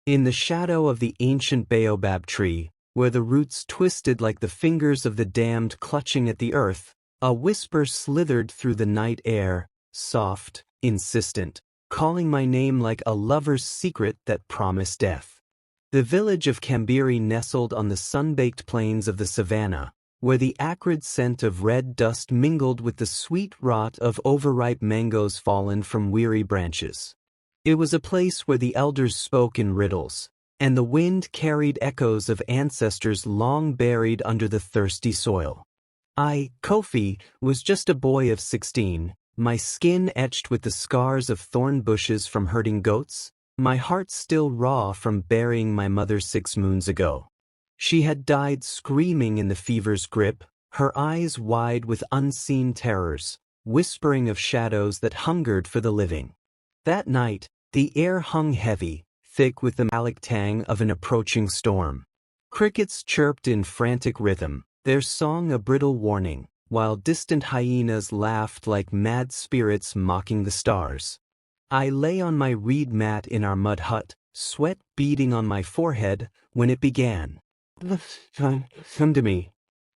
In the shadow of the ancient Baobab tree, where the roots twisted like the fingers of the damned clutching at the earth, a whisper slithered through the night air, soft, insistent, calling my name like a lover's secret that promised death. The village of Kambiri nestled on the sun-baked plains of the savanna, where the acrid scent of red dust mingled with the sweet rot of overripe mangoes fallen from weary branches. It was a place where the elders spoke in riddles, and the wind carried echoes of ancestors long buried under the thirsty soil. I, Kofi, was just a boy of 16, my skin etched with the scars of thorn bushes from herding goats, my heart still raw from burying my mother 6 moons ago. She had died screaming in the fever's grip, her eyes wide with unseen terrors, whispering of shadows that hungered for the living. That night, the air hung heavy, thick with the metallic tang of an approaching storm. Crickets chirped in frantic rhythm, their song a brittle warning, while distant hyenas laughed like mad spirits mocking the stars. I lay on my reed mat in our mud hut, sweat beading on my forehead, when it began. Come to me.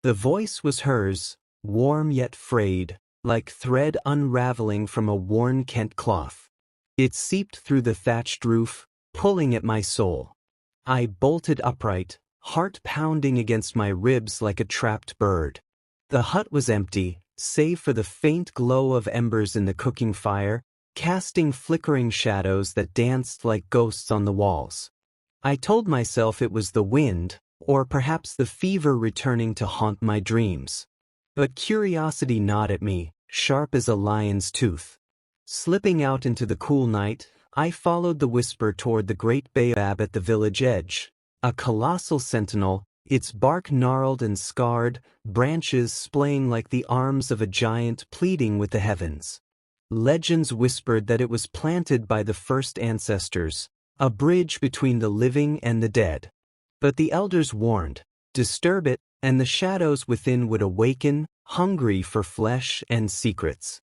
The voice was hers, warm yet frayed, like thread unraveling from a worn Kent cloth. It seeped through the thatched roof, pulling at my soul. I bolted upright, heart pounding against my ribs like a trapped bird. The hut was empty, save for the faint glow of embers in the cooking fire, casting flickering shadows that danced like ghosts on the walls. I told myself it was the wind, or perhaps the fever returning to haunt my dreams. But curiosity gnawed at me, sharp as a lion's tooth. Slipping out into the cool night, I followed the whisper toward the great baobab at the village edge, a colossal sentinel, its bark gnarled and scarred, branches splaying like the arms of a giant pleading with the heavens. Legends whispered that it was planted by the first ancestors, a bridge between the living and the dead. But the elders warned, disturb it, and the shadows within would awaken, hungry for flesh and secrets.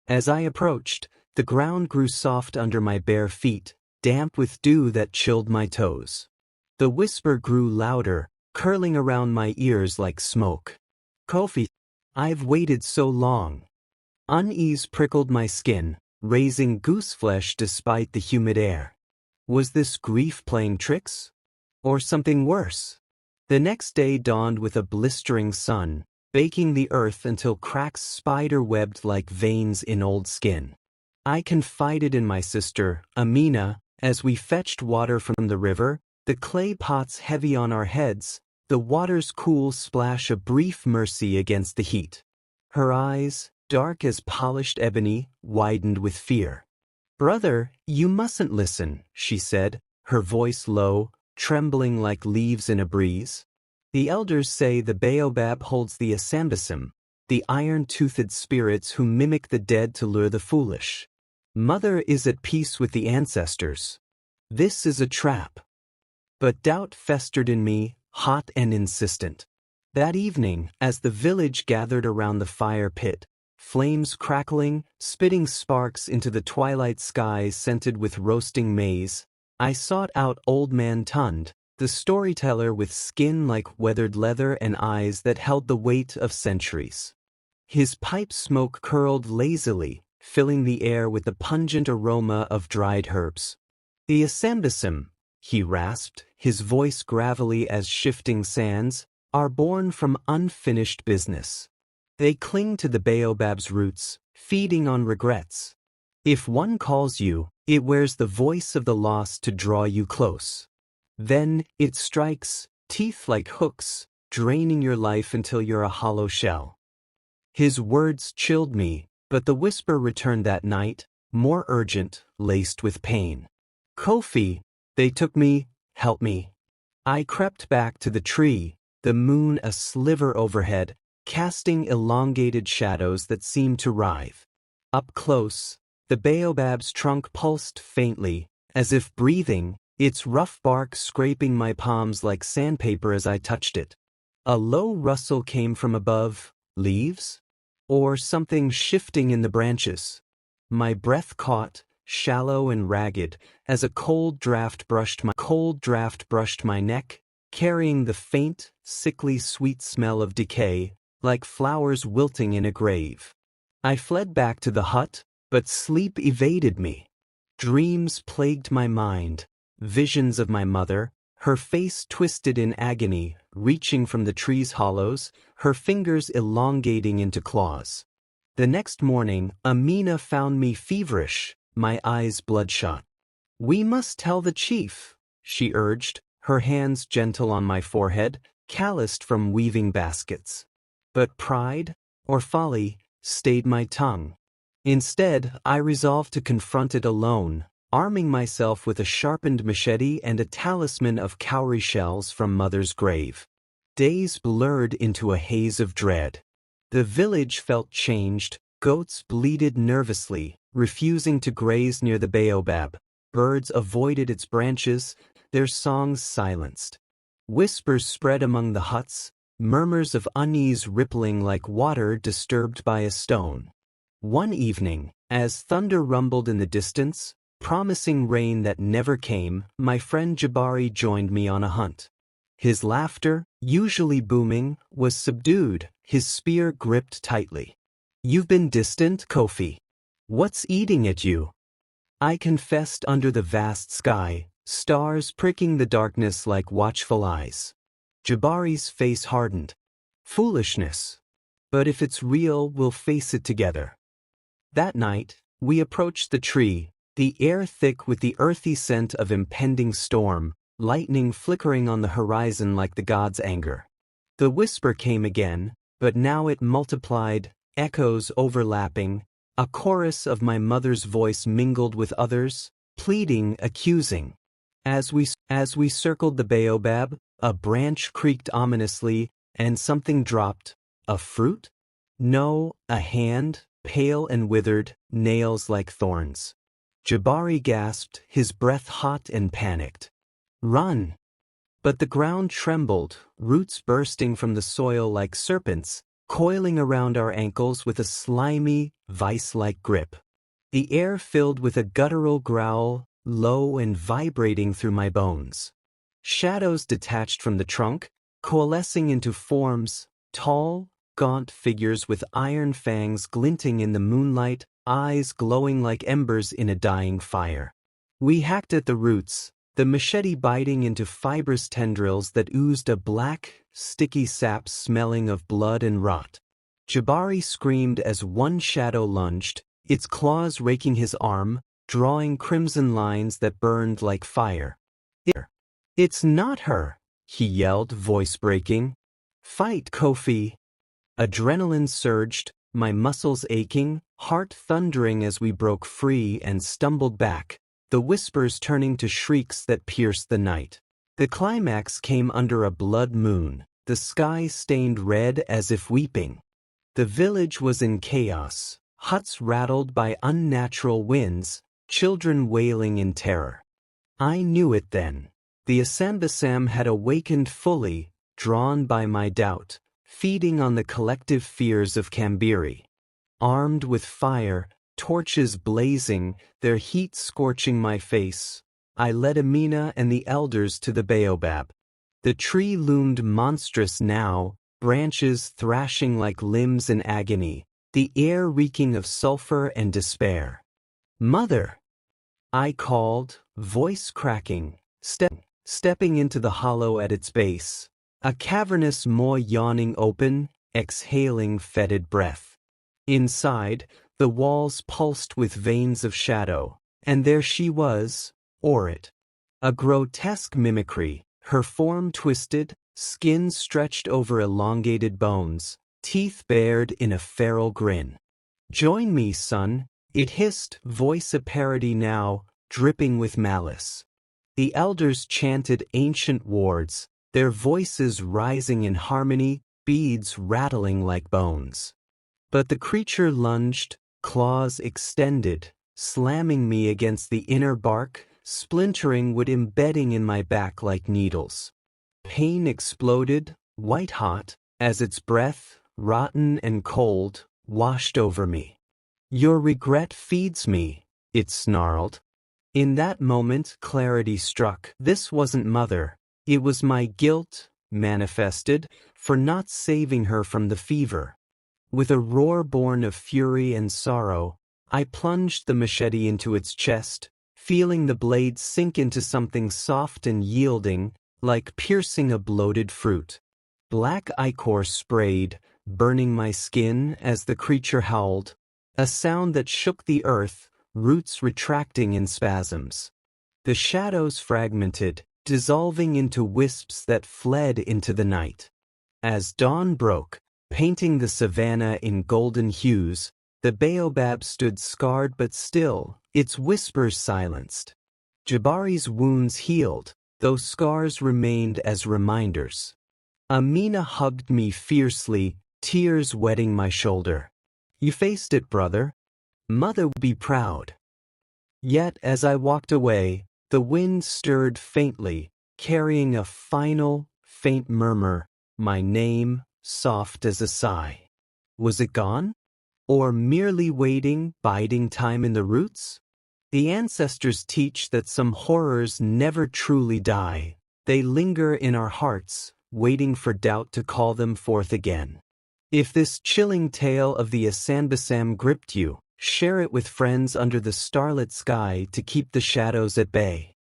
As I approached, the ground grew soft under my bare feet, damp with dew that chilled my toes. The whisper grew louder, curling around my ears like smoke. Kofi, I've waited so long. Unease prickled my skin, raising gooseflesh despite the humid air. Was this grief playing tricks? Or something worse? The next day dawned with a blistering sun, baking the earth until cracks spider-webbed like veins in old skin. I confided in my sister, Amina, as we fetched water from the river, the clay pots heavy on our heads, the water's cool splash a brief mercy against the heat. Her eyes, dark as polished ebony, widened with fear. Brother, you mustn't listen, she said, her voice low, trembling like leaves in a breeze. The elders say the baobab holds the Asanbosam, the iron-toothed spirits who mimic the dead to lure the foolish. Mother is at peace with the ancestors. This is a trap. But doubt festered in me, hot and insistent. That evening, as the village gathered around the fire pit, flames crackling, spitting sparks into the twilight skies scented with roasting maize, I sought out Old Man Tunde, the storyteller with skin like weathered leather and eyes that held the weight of centuries. His pipe smoke curled lazily, filling the air with the pungent aroma of dried herbs. The Asanbosam, he rasped, his voice gravelly as shifting sands, are born from unfinished business. They cling to the baobab's roots, feeding on regrets. If one calls you, it wears the voice of the lost to draw you close. Then it strikes, teeth like hooks, draining your life until you're a hollow shell. His words chilled me, but the whisper returned that night, more urgent, laced with pain. Kofi, they took me, help me. I crept back to the tree, the moon a sliver overhead, casting elongated shadows that seemed to writhe. Up close, the baobab's trunk pulsed faintly, as if breathing, its rough bark scraping my palms like sandpaper as I touched it. A low rustle came from above, leaves? Or something shifting in the branches. My breath caught, shallow and ragged, as a cold draft brushed my neck, carrying the faint, sickly sweet smell of decay, like flowers wilting in a grave. I fled back to the hut, but sleep evaded me. Dreams plagued my mind, visions of my mother, her face twisted in agony, reaching from the tree's hollows, her fingers elongating into claws. The next morning, Amina found me feverish, my eyes bloodshot. "We must tell the chief," she urged, her hands gentle on my forehead, calloused from weaving baskets. But pride, or folly, stayed my tongue. Instead, I resolved to confront it alone, arming myself with a sharpened machete and a talisman of cowrie shells from Mother's grave. Days blurred into a haze of dread. The village felt changed, goats bleated nervously, refusing to graze near the baobab. Birds avoided its branches, their songs silenced. Whispers spread among the huts, murmurs of unease rippling like water disturbed by a stone. One evening, as thunder rumbled in the distance, promising rain that never came, my friend Jabari joined me on a hunt. His laughter, usually booming, was subdued, his spear gripped tightly. "You've been distant, Kofi. What's eating at you?" I confessed under the vast sky, stars pricking the darkness like watchful eyes. Jabari's face hardened. "Foolishness. But if it's real, we'll face it together." That night, we approached the tree, the air thick with the earthy scent of impending storm, lightning flickering on the horizon like the god's anger. The whisper came again, but now it multiplied, echoes overlapping, a chorus of my mother's voice mingled with others, pleading, accusing. As we circled the baobab, a branch creaked ominously, and something dropped. A fruit? No, a hand, pale and withered, nails like thorns. Jabari gasped, his breath hot and panicked. "Run!" But the ground trembled, roots bursting from the soil like serpents, coiling around our ankles with a slimy, vice-like grip. The air filled with a guttural growl, low and vibrating through my bones. Shadows detached from the trunk, coalescing into forms, tall, gaunt figures with iron fangs glinting in the moonlight, eyes glowing like embers in a dying fire. We hacked at the roots, the machete biting into fibrous tendrils that oozed a black, sticky sap smelling of blood and rot. Jabari screamed as one shadow lunged, its claws raking his arm, drawing crimson lines that burned like fire. "It's not her," he yelled, voice breaking. "Fight, Kofi." Adrenaline surged, my muscles aching, heart thundering as we broke free and stumbled back, the whispers turning to shrieks that pierced the night. The climax came under a blood moon, the sky stained red as if weeping. The village was in chaos, huts rattled by unnatural winds, children wailing in terror. I knew it then. The Asanbosam had awakened fully, drawn by my doubt, feeding on the collective fears of Kambiri. Armed with fire, torches blazing, their heat scorching my face, I led Amina and the elders to the baobab. The tree loomed monstrous now, branches thrashing like limbs in agony, the air reeking of sulfur and despair. "Mother!" I called, voice cracking, stepping into the hollow at its base, a cavernous maw yawning open, exhaling fetid breath. Inside, the walls pulsed with veins of shadow, and there she was, or it. A grotesque mimicry, her form twisted, skin stretched over elongated bones, teeth bared in a feral grin. "Join me, son," it hissed, voice a parody now, dripping with malice. The elders chanted ancient words, their voices rising in harmony, beads rattling like bones. But the creature lunged, claws extended, slamming me against the inner bark, splintering wood embedding in my back like needles. Pain exploded, white-hot, as its breath, rotten and cold, washed over me. "Your regret feeds me," it snarled. In that moment, clarity struck. This wasn't Mother. It was my guilt, manifested, for not saving her from the fever. With a roar born of fury and sorrow, I plunged the machete into its chest, feeling the blade sink into something soft and yielding, like piercing a bloated fruit. Black ichor sprayed, burning my skin as the creature howled, a sound that shook the earth, roots retracting in spasms. The shadows fragmented, dissolving into wisps that fled into the night. As dawn broke, painting the savanna in golden hues, the baobab stood scarred but still, its whispers silenced. Jabari's wounds healed, though scars remained as reminders. Amina hugged me fiercely, tears wetting my shoulder. You faced it, brother. Mother would be proud. Yet as I walked away, the wind stirred faintly, carrying a final, faint murmur, my name, soft as a sigh. Was it gone? Or merely waiting, biding time in the roots? The ancestors teach that some horrors never truly die. They linger in our hearts, waiting for doubt to call them forth again. If this chilling tale of the Asanbosam gripped you, share it with friends under the starlit sky to keep the shadows at bay.